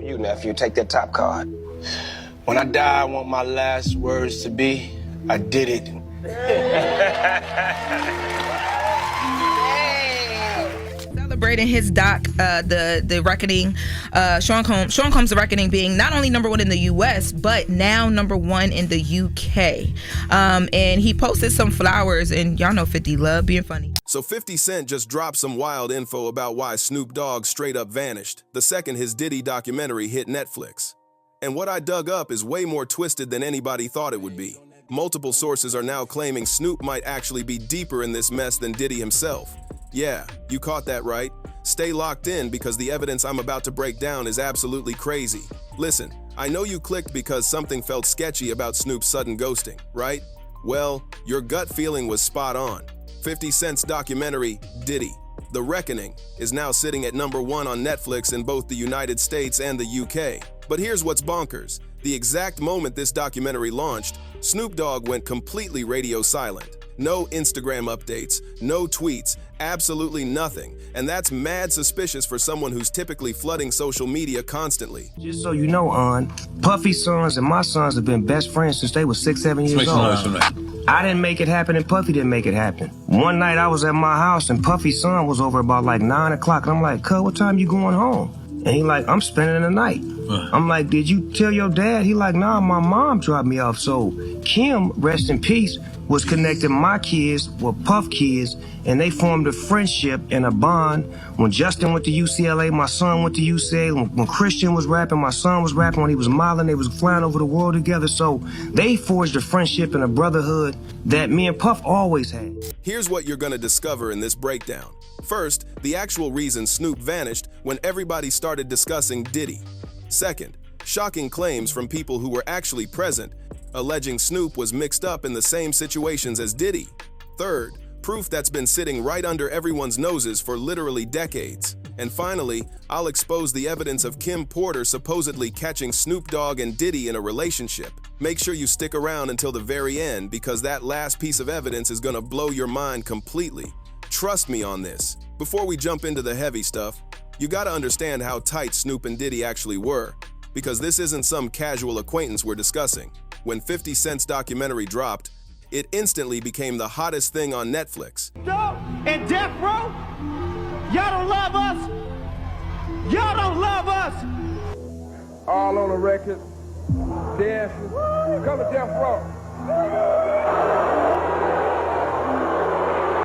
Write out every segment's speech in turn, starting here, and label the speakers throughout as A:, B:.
A: On you, nephew. Take that top card.
B: When I die, I want my last words to be, I did it.
C: Celebrating his doc, the Reckoning, Sean Combs' The Reckoning being not only #1 in the US, but now #1 in the UK. And he posted some flowers, and y'all know 50 love being funny.
D: So 50 Cent just dropped some wild info about why Snoop Dogg straight up vanished the second his Diddy documentary hit Netflix. And what I dug up is way more twisted than anybody thought it would be. Multiple sources are now claiming Snoop might actually be deeper in this mess than Diddy himself. Yeah, you caught that right. Stay locked in because the evidence I'm about to break down is absolutely crazy. Listen, I know you clicked because something felt sketchy about Snoop's sudden ghosting, right? Well, your gut feeling was spot on. 50 Cent's documentary, Diddy, The Reckoning, is now sitting at #1 on Netflix in both the United States and the UK. But here's what's bonkers. The exact moment this documentary launched, Snoop Dogg went completely radio silent. No Instagram updates, no tweets, absolutely nothing. And that's mad suspicious for someone who's typically flooding social media constantly.
E: Just so you know, Puffy's sons and my sons have been best friends since they were 6, 7 years old. I didn't make it happen and Puffy didn't make it happen. One night I was at my house and Puffy's son was over about like 9 o'clock. And I'm like, cuz, what time you going home? And he like, I'm spending the night. I'm like, did you tell your dad? He like, nah, my mom dropped me off. So Kim, rest in peace, was connecting my kids with Puff kids, and they formed a friendship and a bond. When Justin went to UCLA, my son went to UCLA. When Christian was rapping, my son was rapping. When he was modeling, they was flying over the world together. So they forged a friendship and a brotherhood that me and Puff always had.
D: Here's what you're gonna discover in this breakdown. First, the actual reason Snoop vanished when everybody started discussing Diddy. Second, shocking claims from people who were actually present, alleging Snoop was mixed up in the same situations as Diddy. Third, proof that's been sitting right under everyone's noses for literally decades. And finally, I'll expose the evidence of Kim Porter supposedly catching Snoop Dogg and Diddy in a relationship. Make sure you stick around until the very end because that last piece of evidence is gonna blow your mind completely. Trust me on this. Before we jump into the heavy stuff, you gotta understand how tight Snoop and Diddy actually were, because this isn't some casual acquaintance we're discussing. When 50 Cent's documentary dropped, it instantly became the hottest thing on Netflix.
F: Yo, and Death Row, y'all don't love us. Y'all don't love us.
G: All on the record, dancing, come to Death Row.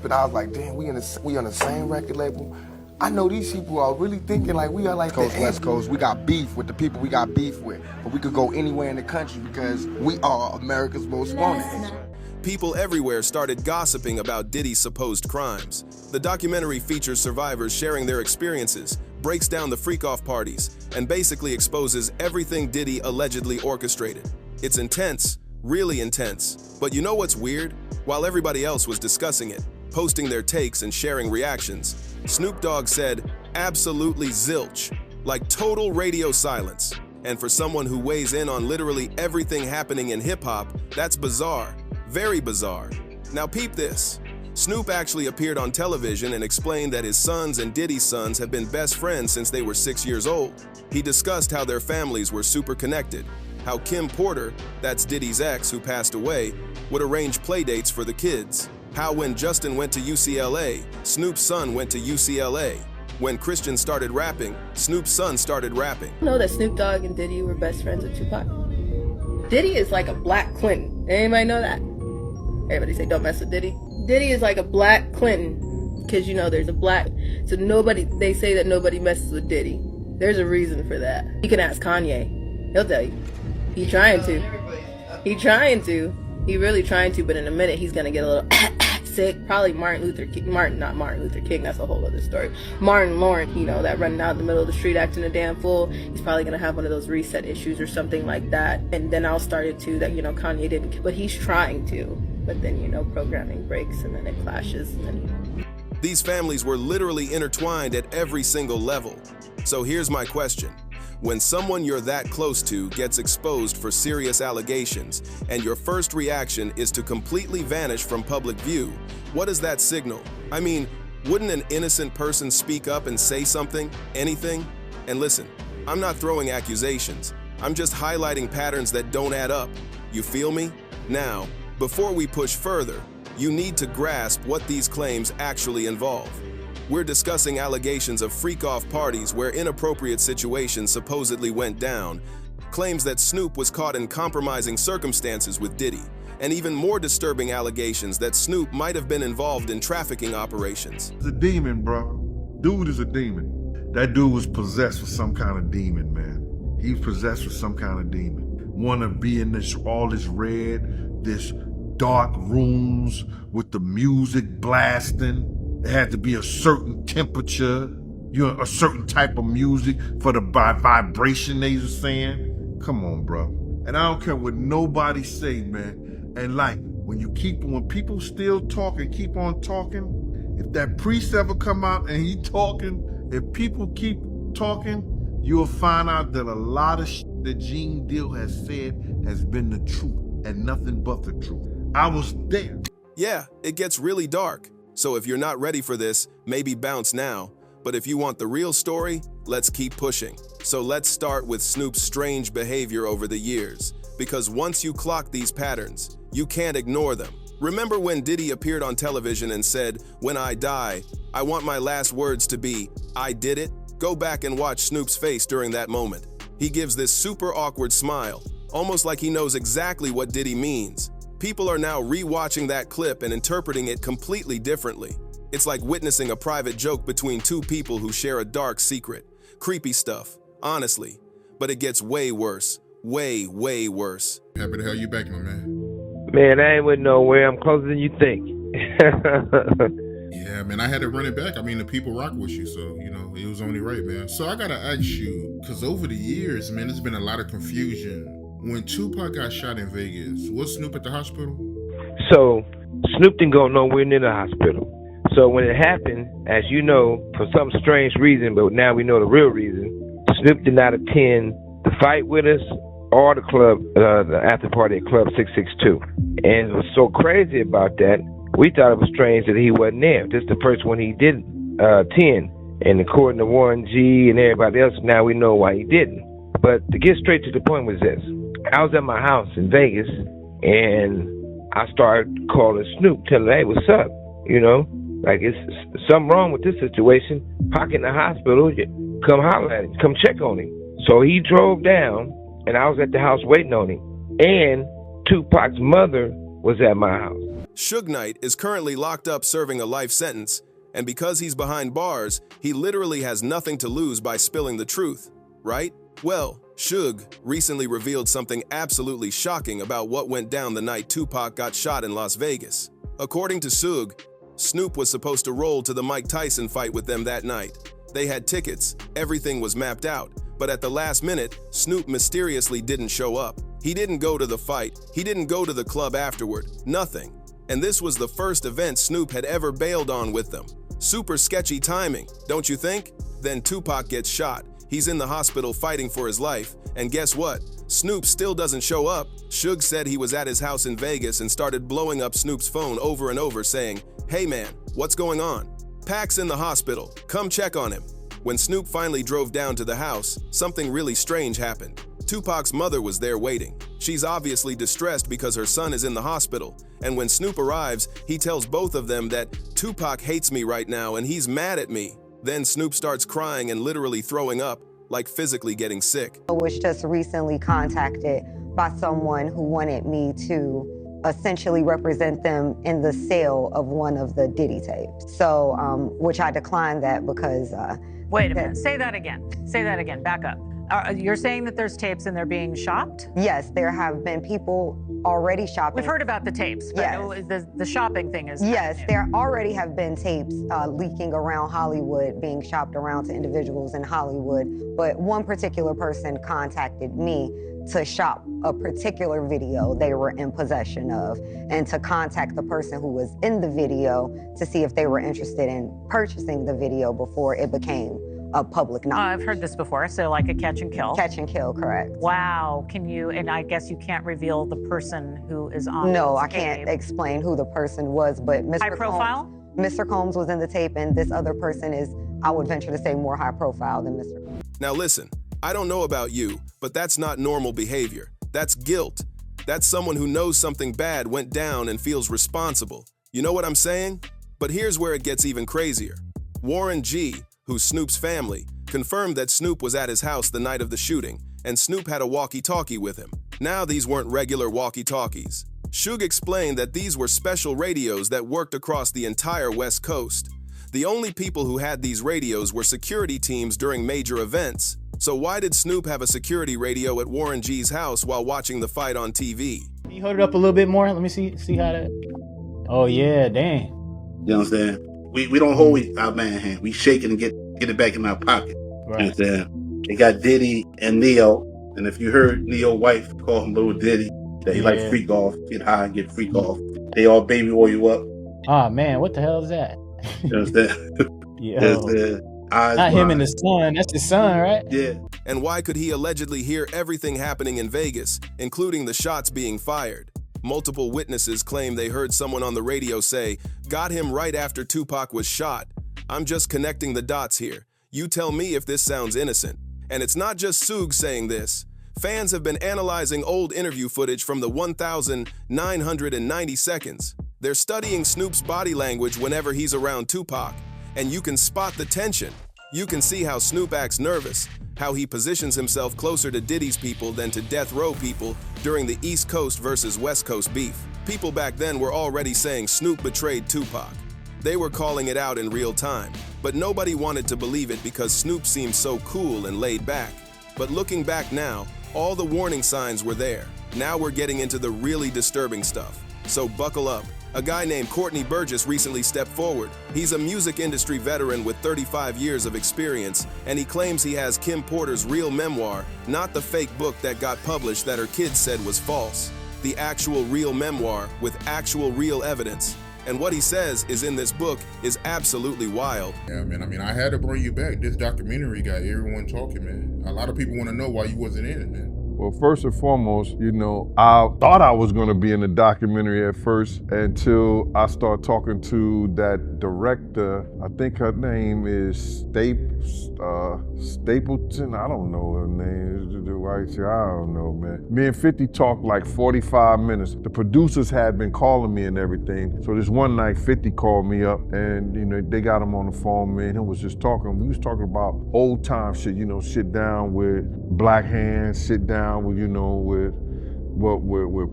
H: But I was like, damn, we on the same record label. I know these people are really thinking like we are like
I: Coast, West Coast. We got beef with the people we got beef with. But we could go anywhere in the country because we are America's most wanted.
D: People everywhere started gossiping about Diddy's supposed crimes. The documentary features survivors sharing their experiences, breaks down the freak-off parties, and basically exposes everything Diddy allegedly orchestrated. It's intense, really intense. But you know what's weird? While everybody else was discussing it, posting their takes and sharing reactions, Snoop Dogg said, absolutely zilch, like total radio silence. And for someone who weighs in on literally everything happening in hip-hop, that's bizarre, very bizarre. Now peep this. Snoop actually appeared on television and explained that his sons and Diddy's sons have been best friends since they were 6 years old. He discussed how their families were super connected, how Kim Porter, that's Diddy's ex who passed away, would arrange playdates for the kids. How when Justin went to UCLA, Snoop's son went to UCLA. When Christian started rapping, Snoop's son started rapping.
J: I know that Snoop Dogg and Diddy were best friends with Tupac. Diddy is like a black Clinton. Anybody know that? Everybody say don't mess with Diddy. Diddy is like a black Clinton, because you know there's a black, so they say that nobody messes with Diddy. There's a reason for that. You can ask Kanye, he'll tell you. He's trying to. He's trying to. He really trying to, but in a minute he's gonna get a little sick. Probably not Martin Luther King, that's a whole other story. Martin Lawrence, you know, that running out in the middle of the street acting a damn fool. He's probably gonna have one of those reset issues or something like that. And then I'll start it too that, you know, Kanye didn't, but he's trying to. But then, you know, programming breaks and then it clashes and then,
D: These families were literally intertwined at every single level. So here's my question. When someone you're that close to gets exposed for serious allegations and your first reaction is to completely vanish from public view, what does that signal? I mean, wouldn't an innocent person speak up and say something, anything? And listen, I'm not throwing accusations. I'm just highlighting patterns that don't add up. You feel me? Now, before we push further, you need to grasp what these claims actually involve. We're discussing allegations of freak-off parties where inappropriate situations supposedly went down, claims that Snoop was caught in compromising circumstances with Diddy, and even more disturbing allegations that Snoop might have been involved in trafficking operations.
K: He's a demon, bro. Dude is a demon. That dude was possessed with some kind of demon, man. He was possessed with some kind of demon. Wanna be in all this red, this dark rooms with the music blasting. It had to be a certain temperature, a certain type of music for the vibration they were saying. Come on, bro. And I don't care what nobody say, man. And like, when people still talk and keep on talking, if that priest ever come out and he talking, if people keep talking, you'll find out that a lot of shit that Gene Deal has said has been the truth and nothing but the truth. I was there.
D: Yeah, it gets really dark. So if you're not ready for this, maybe bounce now. But if you want the real story, let's keep pushing. So let's start with Snoop's strange behavior over the years. Because once you clock these patterns, you can't ignore them. Remember when Diddy appeared on television and said, "When I die, I want my last words to be, I did it"? Go back and watch Snoop's face during that moment. He gives this super awkward smile, almost like he knows exactly what Diddy means. People are now re-watching that clip and interpreting it completely differently. It's like witnessing a private joke between two people who share a dark secret. Creepy stuff, honestly. But it gets way worse. Way, way worse.
L: Happy to have you back, my man.
M: Man, I ain't went nowhere. I'm closer than you think.
L: Yeah, man, I had to run it back. I mean, the people rock with you, so, it was only right, man. So I gotta ask you, because over the years, man, there's been a lot of confusion. When Tupac got shot in Vegas, was Snoop at the hospital?
M: So, Snoop didn't go nowhere near the hospital. So when it happened, as you know, for some strange reason, but now we know the real reason, Snoop did not attend the fight with us or the club, the after party at Club 662. And what's so crazy about that, we thought it was strange that he wasn't there. This is the first one he didn't attend. And according to Warren G and everybody else, now we know why he didn't. But to get straight to the point was this. I was at my house in Vegas, and I started calling Snoop, telling him, "Hey, what's up?" Like it's something wrong with this situation. Pac in the hospital, come holler at him, come check on him. So he drove down, and I was at the house waiting on him. And Tupac's mother was at my house.
D: Suge Knight is currently locked up serving a life sentence, and because he's behind bars, he literally has nothing to lose by spilling the truth, right? Well, Suge recently revealed something absolutely shocking about what went down the night Tupac got shot in Las Vegas. According to Suge, Snoop was supposed to roll to the Mike Tyson fight with them that night. They had tickets, everything was mapped out, but at the last minute, Snoop mysteriously didn't show up. He didn't go to the fight, he didn't go to the club afterward, nothing. And this was the first event Snoop had ever bailed on with them. Super sketchy timing, don't you think? Then Tupac gets shot. He's in the hospital fighting for his life, and guess what? Snoop still doesn't show up. Suge said he was at his house in Vegas and started blowing up Snoop's phone over and over saying, "Hey man, what's going on? Pac's in the hospital, come check on him." When Snoop finally drove down to the house, something really strange happened. Tupac's mother was there waiting. She's obviously distressed because her son is in the hospital, and when Snoop arrives, he tells both of them that Tupac hates me right now and he's mad at me. Then Snoop starts crying and literally throwing up, like physically getting sick.
N: I was just recently contacted by someone who wanted me to essentially represent them in the sale of one of the Diddy tapes. So, which I declined that because...
O: Wait a minute, say that again. Say that again, back up. You're saying that there's tapes and they're being shopped?
N: Yes, there have been people already shopping.
O: We've heard about the tapes, but
N: yes.
O: The shopping thing is...
N: Yes, there already have been tapes leaking around Hollywood, being shopped around to individuals in Hollywood, but one particular person contacted me to shop a particular video they were in possession of, and to contact the person who was in the video to see if they were interested in purchasing the video before it became a public knowledge.
O: I've heard this before, so like a catch and kill.
N: Catch and kill, correct.
O: Wow, can you, and I guess you can't reveal the person who is on
N: No,
O: this
N: I can't explain who the person was, but Mr.
O: High profile?
N: Mr. Combs was in the tape, and this other person is, I would venture to say, more high profile than Mr. Combs.
D: Now listen, I don't know about you, but that's not normal behavior. That's guilt. That's someone who knows something bad went down and feels responsible. You know what I'm saying? But here's where it gets even crazier. Warren G., who's Snoop's family, confirmed that Snoop was at his house the night of the shooting, and Snoop had a walkie-talkie with him. Now these weren't regular walkie-talkies. Suge explained that these were special radios that worked across the entire West Coast. The only people who had these radios were security teams during major events. So why did Snoop have a security radio at Warren G's house while watching the fight on TV?
F: Can you hold it up a little bit more? Let me see how that... Oh, yeah, damn.
P: You know what I'm saying? We don't hold our man hand. We shake it and get it back in our pocket. Right. You know what I'm saying? They got Diddy and Neo. And if you heard Neo's wife call him Little Diddy, that he like freak off, get high and get freak off. They all baby oil you up.
F: Oh, man, what the hell is that?
P: You know what I'm saying?
F: Yo. Not him and the son. That's his son, right?
P: Yeah.
D: And why could he allegedly hear everything happening in Vegas, including the shots being fired? Multiple witnesses claim they heard someone on the radio say, "Got him right after Tupac was shot." I'm just connecting the dots here. You tell me if this sounds innocent. And it's not just Suge saying this. Fans have been analyzing old interview footage from the 1,990 seconds. They're studying Snoop's body language whenever he's around Tupac. And you can spot the tension. You can see how Snoop acts nervous, how he positions himself closer to Diddy's people than to Death Row people during the East Coast versus West Coast beef. People back then were already saying Snoop betrayed Tupac. They were calling it out in real time, but nobody wanted to believe it because Snoop seemed so cool and laid back. But looking back now, all the warning signs were there. Now we're getting into the really disturbing stuff. So buckle up. A guy named Courtney Burgess recently stepped forward. He's a music industry veteran with 35 years of experience, and he claims he has Kim Porter's real memoir, not the fake book that got published that her kids said was false. The actual real memoir with actual real evidence. And what he says is in this book is absolutely wild.
L: Yeah, man, I mean, I had to bring you back. This documentary got everyone talking, man. A lot of people want to know why you wasn't in it, man.
K: Well, first and foremost, you know, I thought I was going to be in the documentary at first until I started talking to that director. I think her name is Stapleton. I don't know her name. The white chick. I don't know, man. Me and 50 talked like 45 minutes. The producers had been calling me and everything. So this one night, 50 called me up and, you know, they got him on the phone, man. He was just talking. We was talking about old time shit, you know, sit down with Black Hands, sit down with, you know, with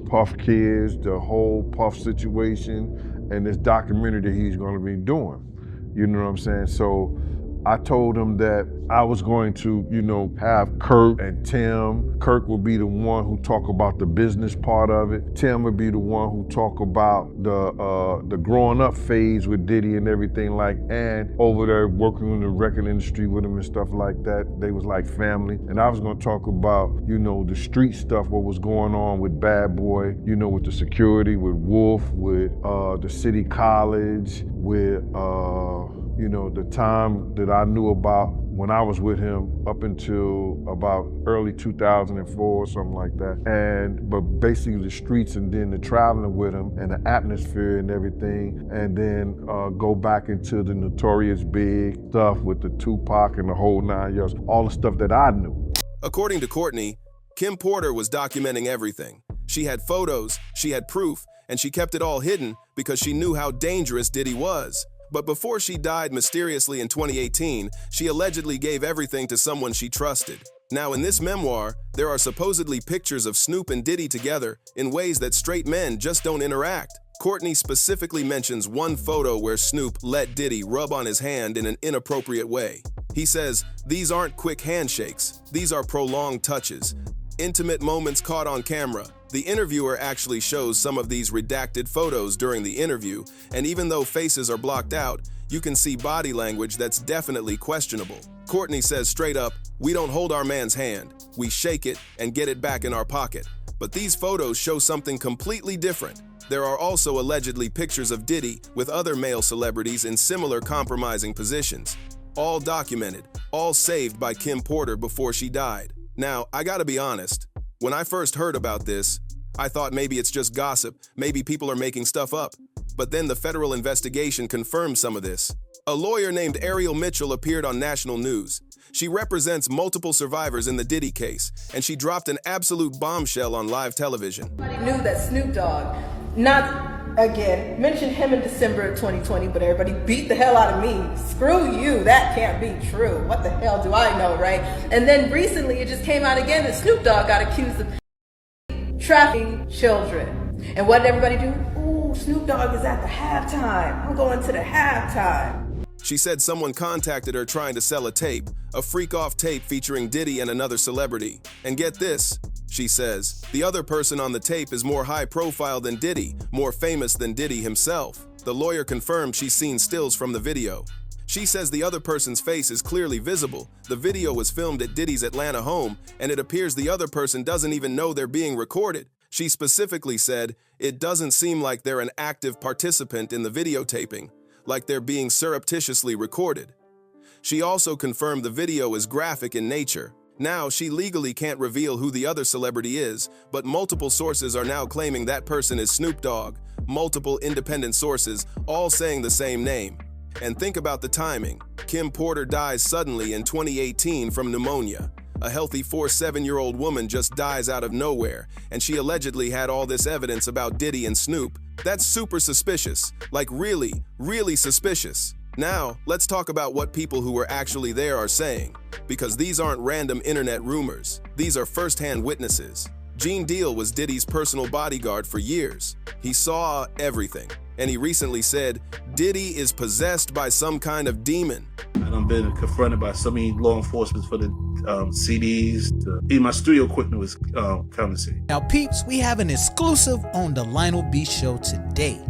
K: Puff Kids, the whole Puff situation, and this documentary that he's gonna be doing. You know what I'm saying? So I told him that I was going to, you know, have Kirk and Tim. Kirk would be the one who talk about the business part of it. Tim would be the one who talk about the growing up phase with Diddy and everything like, and over there working in the record industry with him and stuff like that. They was like family. And I was gonna talk about, you know, the street stuff, what was going on with Bad Boy, you know, with the security, with Wolf, with the city college, with you know, the time that I knew about when I was with him up until about early 2004 or something like that. But basically the streets and then the traveling with him and the atmosphere and everything. And then go back into the Notorious Big stuff with the Tupac and the whole 9 yards, all the stuff that I knew.
D: According to Courtney, Kim Porter was documenting everything. She had photos, she had proof, and she kept it all hidden because she knew how dangerous Diddy was. But before she died mysteriously in 2018, she allegedly gave everything to someone she trusted. Now, in this memoir, there are supposedly pictures of Snoop and Diddy together in ways that straight men just don't interact. Courtney specifically mentions one photo where Snoop let Diddy rub on his hand in an inappropriate way. He says, "These aren't quick handshakes. These are prolonged touches. Intimate moments caught on camera." The interviewer actually shows some of these redacted photos during the interview, and even though faces are blocked out, you can see body language that's definitely questionable. Courtney says straight up, "We don't hold our man's hand. We shake it and get it back in our pocket." But these photos show something completely different. There are also allegedly pictures of Diddy with other male celebrities in similar compromising positions. All documented, all saved by Kim Porter before she died. Now, I gotta be honest, when I first heard about this, I thought maybe it's just gossip, maybe people are making stuff up. But then the federal investigation confirmed some of this. A lawyer named Ariel Mitchell appeared on national news. She represents multiple survivors in the Diddy case, and she dropped an absolute bombshell on live television.
J: Everybody knew that Snoop Dogg, not again, mentioned him in December of 2020, but everybody beat the hell out of me. Screw you, that can't be true. What the hell do I know, right? And then recently it just came out again that Snoop Dogg got accused of trafficking children. And what did everybody do? Ooh, Snoop Dogg is at the halftime. I'm going to the halftime.
D: She said someone contacted her trying to sell a tape, a freak-off tape featuring Diddy and another celebrity. And get this, she says, the other person on the tape is more high-profile than Diddy, more famous than Diddy himself. The lawyer confirmed she's seen stills from the video. She says the other person's face is clearly visible. The video was filmed at Diddy's Atlanta home, and it appears the other person doesn't even know they're being recorded. She specifically said, it doesn't seem like they're an active participant in the videotaping, like they're being surreptitiously recorded. She also confirmed the video is graphic in nature. Now, she legally can't reveal who the other celebrity is, but multiple sources are now claiming that person is Snoop Dogg, multiple independent sources, all saying the same name. And think about the timing. Kim Porter dies suddenly in 2018 from pneumonia. A healthy 47-year-old woman just dies out of nowhere, and she allegedly had all this evidence about Diddy and Snoop. That's super suspicious. Like really, really suspicious. Now, let's talk about what people who were actually there are saying, because these aren't random internet rumors. These are first-hand witnesses. Gene Deal was Diddy's personal bodyguard for years. He saw everything, and he recently said, Diddy is possessed by some kind of demon.
P: I've been confronted by so many law enforcement for the CDs. Even my studio equipment was counterfeit.
Q: Now, peeps, we have an exclusive on the Lionel B Show today.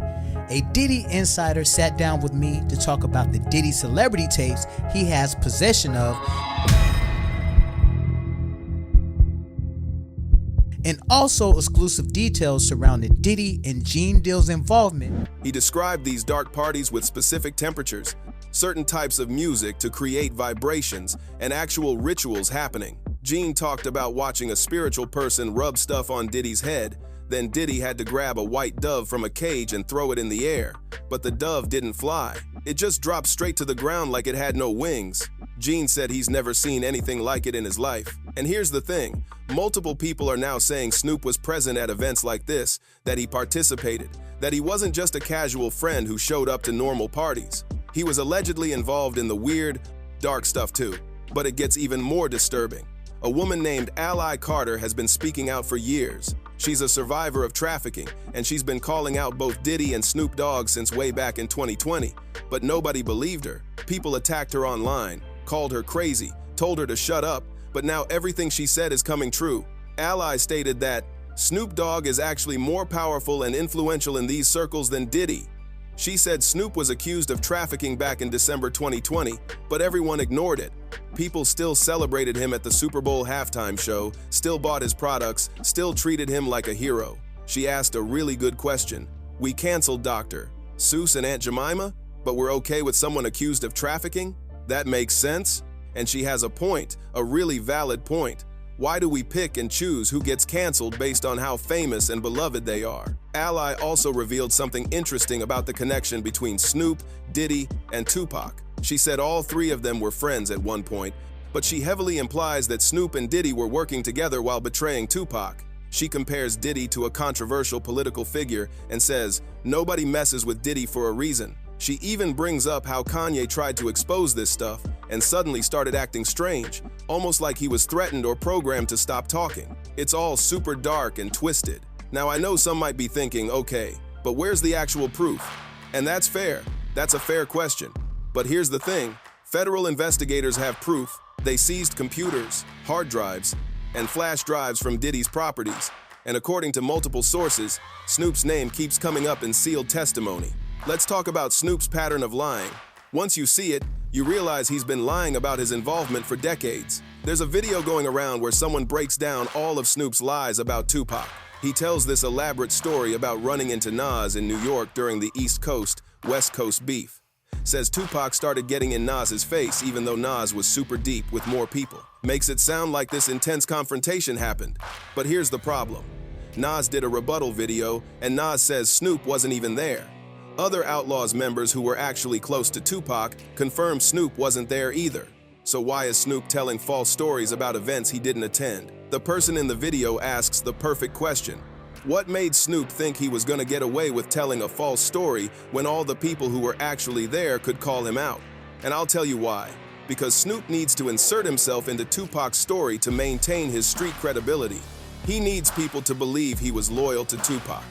Q: A Diddy insider sat down with me to talk about the Diddy celebrity tapes he has possession of, and also exclusive details surrounding Diddy and Gene Deal's involvement.
D: He described these dark parties with specific temperatures, certain types of music to create vibrations, and actual rituals happening. Gene talked about watching a spiritual person rub stuff on Diddy's head. Then Diddy had to grab a white dove from a cage and throw it in the air. But the dove didn't fly. It just dropped straight to the ground like it had no wings. Gene said he's never seen anything like it in his life. And here's the thing, multiple people are now saying Snoop was present at events like this, that he participated, that he wasn't just a casual friend who showed up to normal parties. He was allegedly involved in the weird, dark stuff too. But it gets even more disturbing. A woman named Ally Carter has been speaking out for years. She's a survivor of trafficking, and she's been calling out both Diddy and Snoop Dogg since way back in 2020. But nobody believed her. People attacked her online, called her crazy, told her to shut up, but now everything she said is coming true. Ally stated that Snoop Dogg is actually more powerful and influential in these circles than Diddy. She said Snoop was accused of trafficking back in December 2020, but everyone ignored it. People still celebrated him at the Super Bowl halftime show, still bought his products, still treated him like a hero. She asked a really good question. We canceled Dr. Seuss and Aunt Jemima, but we're okay with someone accused of trafficking? That makes sense? And she has a point, a really valid point. Why do we pick and choose who gets canceled based on how famous and beloved they are? Ally also revealed something interesting about the connection between Snoop, Diddy, and Tupac. She said all three of them were friends at one point, but she heavily implies that Snoop and Diddy were working together while betraying Tupac. She compares Diddy to a controversial political figure and says, nobody messes with Diddy for a reason. She even brings up how Kanye tried to expose this stuff and suddenly started acting strange, almost like he was threatened or programmed to stop talking. It's all super dark and twisted. Now I know some might be thinking, okay, but where's the actual proof? And that's fair. That's a fair question. But here's the thing, federal investigators have proof. They seized computers, hard drives, and flash drives from Diddy's properties. And according to multiple sources, Snoop's name keeps coming up in sealed testimony. Let's talk about Snoop's pattern of lying. Once you see it, you realize he's been lying about his involvement for decades. There's a video going around where someone breaks down all of Snoop's lies about Tupac. He tells this elaborate story about running into Nas in New York during the East Coast, West Coast beef. Says Tupac started getting in Nas's face even though Nas was super deep with more people. Makes it sound like this intense confrontation happened. But here's the problem. Nas did a rebuttal video, and Nas says Snoop wasn't even there. Other Outlawz members who were actually close to Tupac confirmed Snoop wasn't there either. So why is Snoop telling false stories about events he didn't attend? The person in the video asks the perfect question. What made Snoop think he was going to get away with telling a false story when all the people who were actually there could call him out? And I'll tell you why. Because Snoop needs to insert himself into Tupac's story to maintain his street credibility. He needs people to believe he was loyal to Tupac,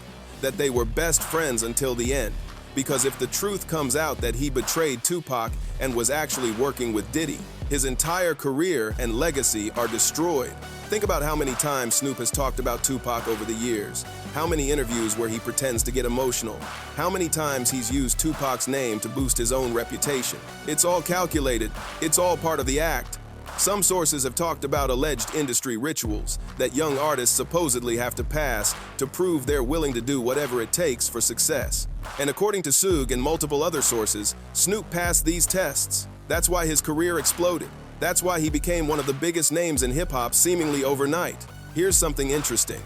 D: that they were best friends until the end. Because if the truth comes out that he betrayed Tupac and was actually working with Diddy, his entire career and legacy are destroyed. Think about how many times Snoop has talked about Tupac over the years, how many interviews where he pretends to get emotional, how many times he's used Tupac's name to boost his own reputation. It's all calculated, it's all part of the act. Some sources have talked about alleged industry rituals that young artists supposedly have to pass to prove they're willing to do whatever it takes for success. And according to Suge and multiple other sources, Snoop passed these tests. That's why his career exploded. That's why he became one of the biggest names in hip-hop seemingly overnight. Here's something interesting.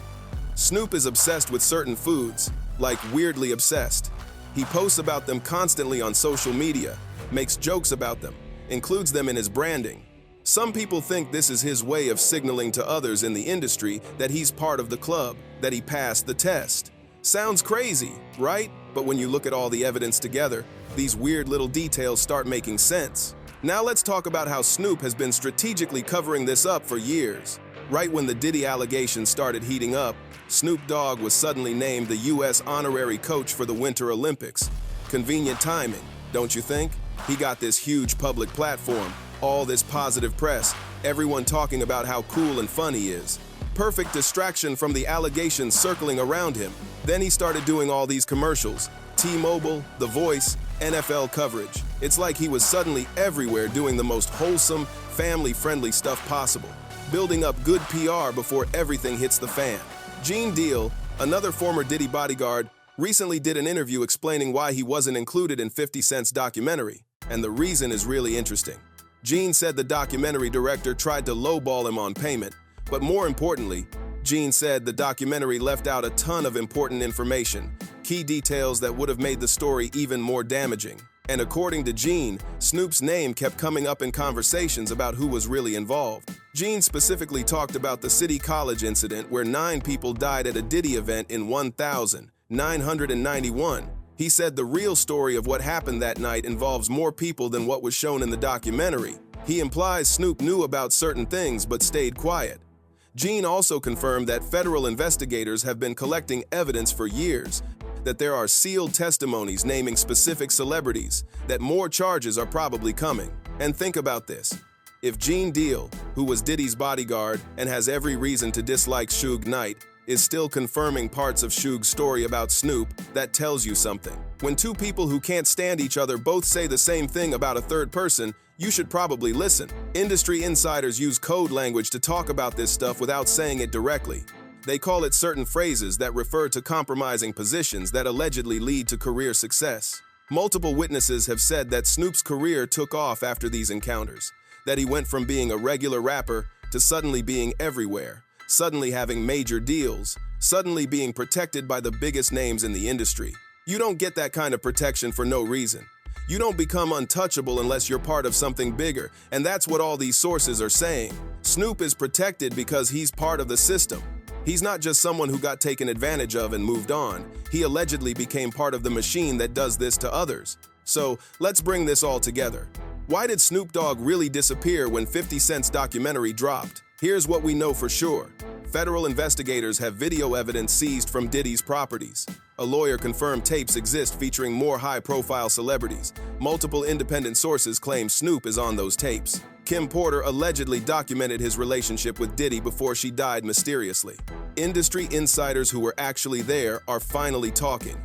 D: Snoop is obsessed with certain foods, like weirdly obsessed. He posts about them constantly on social media, makes jokes about them, includes them in his branding. Some people think this is his way of signaling to others in the industry that he's part of the club, that he passed the test. Sounds crazy, right? But when you look at all the evidence together, these weird little details start making sense. Now let's talk about how Snoop has been strategically covering this up for years. Right when the Diddy allegations started heating up, Snoop Dogg was suddenly named the U.S. honorary coach for the Winter Olympics. Convenient timing, don't you think? He got this huge public platform, all this positive press, everyone talking about how cool and fun he is. Perfect distraction from the allegations circling around him. Then he started doing all these commercials, T-Mobile, The Voice, NFL coverage. It's like he was suddenly everywhere doing the most wholesome, family-friendly stuff possible, building up good PR before everything hits the fan. Gene Deal, another former Diddy bodyguard, recently did an interview explaining why he wasn't included in 50 Cent's documentary, and the reason is really interesting. Gene said the documentary director tried to lowball him on payment, but more importantly, Gene said the documentary left out a ton of important information, key details that would have made the story even more damaging. And according to Gene, Snoop's name kept coming up in conversations about who was really involved. Gene specifically talked about the City College incident where 9 people died at a Diddy event in 1991. He said the real story of what happened that night involves more people than what was shown in the documentary. He implies Snoop knew about certain things but stayed quiet. Gene also confirmed that federal investigators have been collecting evidence for years, that there are sealed testimonies naming specific celebrities, that more charges are probably coming. And think about this. If Gene Deal, who was Diddy's bodyguard and has every reason to dislike Suge Knight, is still confirming parts of Suge's story about Snoop, that tells you something. When two people who can't stand each other both say the same thing about a third person, you should probably listen. Industry insiders use code language to talk about this stuff without saying it directly. They call it certain phrases that refer to compromising positions that allegedly lead to career success. Multiple witnesses have said that Snoop's career took off after these encounters, that he went from being a regular rapper to suddenly being everywhere, suddenly having major deals, suddenly being protected by the biggest names in the industry. You don't get that kind of protection for no reason. You don't become untouchable unless you're part of something bigger, and that's what all these sources are saying. Snoop is protected because he's part of the system. He's not just someone who got taken advantage of and moved on. He allegedly became part of the machine that does this to others. So, let's bring this all together. Why did Snoop Dogg really disappear when 50 Cent's documentary dropped? Here's what we know for sure. Federal investigators have video evidence seized from Diddy's properties. A lawyer confirmed tapes exist featuring more high-profile celebrities. Multiple independent sources claim Snoop is on those tapes. Kim Porter allegedly documented his relationship with Diddy before she died mysteriously. Industry insiders who were actually there are finally talking.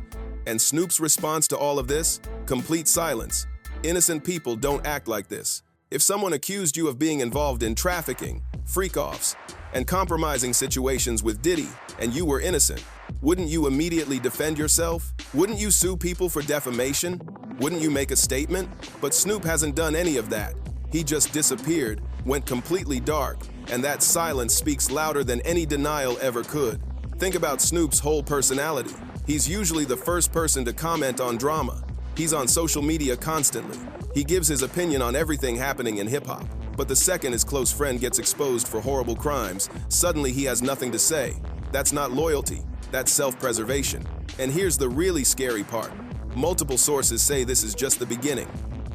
D: And Snoop's response to all of this? Complete silence. Innocent people don't act like this. If someone accused you of being involved in trafficking, freak-offs, and compromising situations with Diddy, and you were innocent, wouldn't you immediately defend yourself? Wouldn't you sue people for defamation? Wouldn't you make a statement? But Snoop hasn't done any of that. He just disappeared, went completely dark, and that silence speaks louder than any denial ever could. Think about Snoop's whole personality. He's usually the first person to comment on drama. He's on social media constantly. He gives his opinion on everything happening in hip-hop. But the second his close friend gets exposed for horrible crimes, suddenly he has nothing to say. That's not loyalty, that's self-preservation. And here's the really scary part. Multiple sources say this is just the beginning,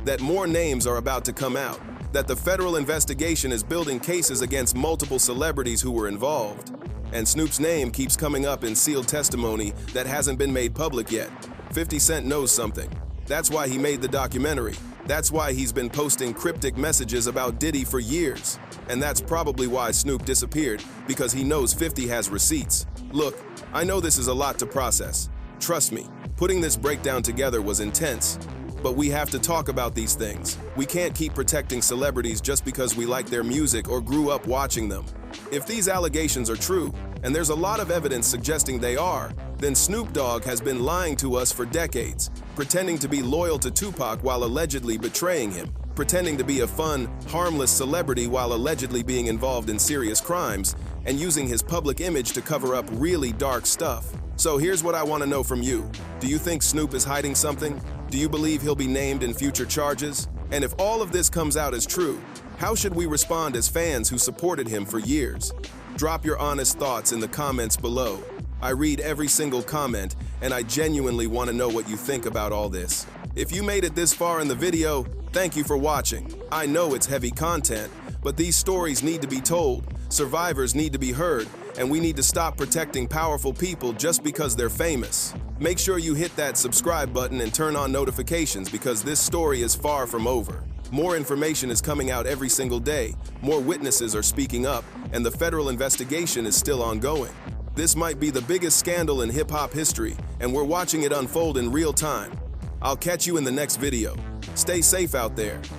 D: that more names are about to come out, that the federal investigation is building cases against multiple celebrities who were involved. And Snoop's name keeps coming up in sealed testimony that hasn't been made public yet. 50 Cent knows something. That's why he made the documentary. That's why he's been posting cryptic messages about Diddy for years. And that's probably why Snoop disappeared, because he knows 50 has receipts. Look, I know this is a lot to process. Trust me, putting this breakdown together was intense. But we have to talk about these things. We can't keep protecting celebrities just because we like their music or grew up watching them. If these allegations are true, and there's a lot of evidence suggesting they are, then Snoop Dogg has been lying to us for decades, pretending to be loyal to Tupac while allegedly betraying him, pretending to be a fun, harmless celebrity while allegedly being involved in serious crimes, and using his public image to cover up really dark stuff. So here's what I want to know from you. Do you think Snoop is hiding something? Do you believe he'll be named in future charges? And if all of this comes out as true, how should we respond as fans who supported him for years? Drop your honest thoughts in the comments below. I read every single comment, and I genuinely want to know what you think about all this. If you made it this far in the video, thank you for watching. I know it's heavy content, but these stories need to be told, survivors need to be heard, and we need to stop protecting powerful people just because they're famous. Make sure you hit that subscribe button and turn on notifications because this story is far from over. More information is coming out every single day, more witnesses are speaking up, and the federal investigation is still ongoing. This might be the biggest scandal in hip-hop history, and we're watching it unfold in real time. I'll catch you in the next video. Stay safe out there.